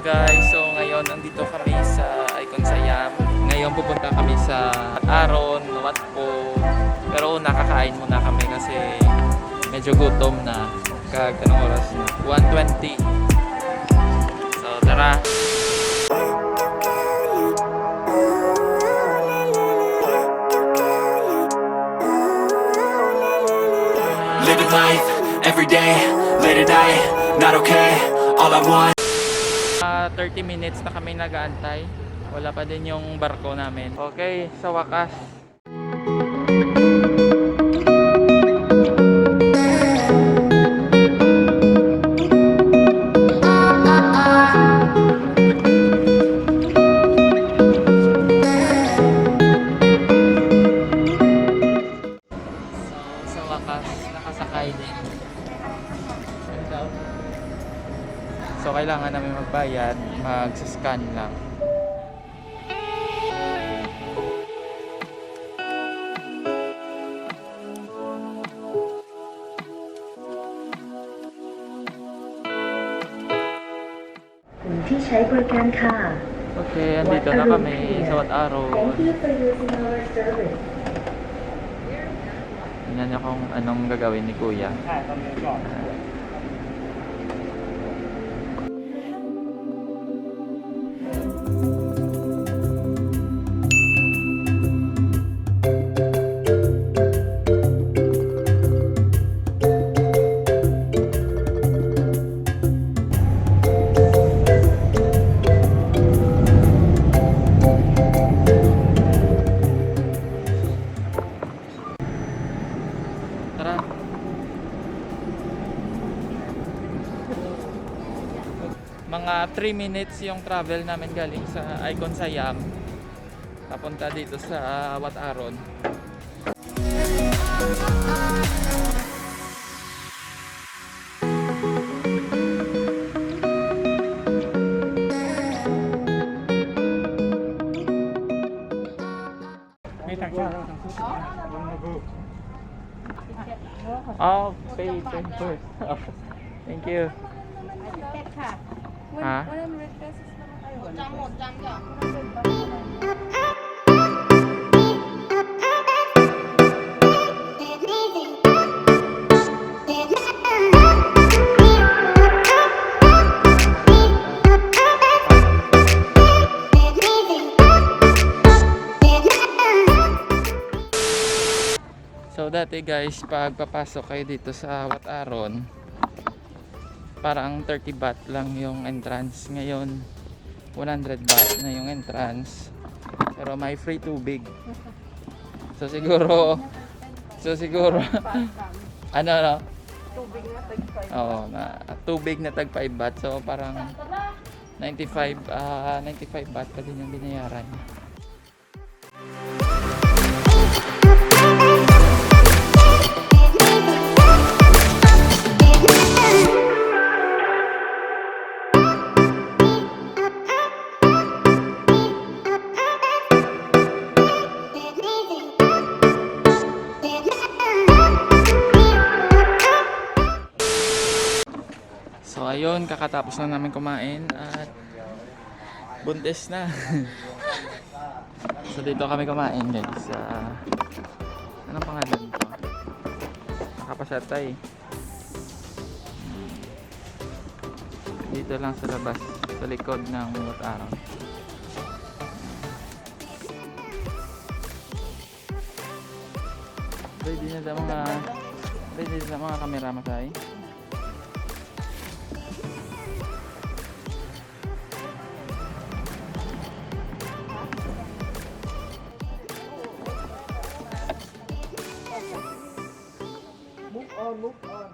Guys, so ngayon nandito kami sa Icon Siam. Ngayon pupunta kami sa Wat Arun, Wat Po. Pero nakakain muna kami kasi medyo gutom na. Anong oras na? 1:20. So tara. Living life, everyday, late at night, not okay, all I want. 30 minutes na kami nag-aantay. Wala pa din yung barko namin. Okay, sa wakas. Sa wakas, nakasakay din. So kailangan namin magbayad, mag-scan lang. Okay, andito na kami sa Wat Arun. Tingnan niyo kung anong gagawin ni Kuya. Tara. Mga 3 minutes yung travel namin galing sa Icon Siam papunta dito sa Wat Arun. Oh, pay first. Thank you. Ha? So dati guys, pag papasok kayo dito sa Wat Arun, parang 30 baht lang yung entrance. Ngayon 100 baht na yung entrance, pero may free tubig. So siguro ano no? Oo, tubig na tag 5 baht. So parang 95 baht pa din yung binayaran. So ayun, kakatapos na namin kumain at buntis na. So dito kami kumain guys. Anong pangalan ito? Nakapasatay. Dito lang sa labas, sa likod ng Wat Arun. Ready na mga kamera masay. Move on.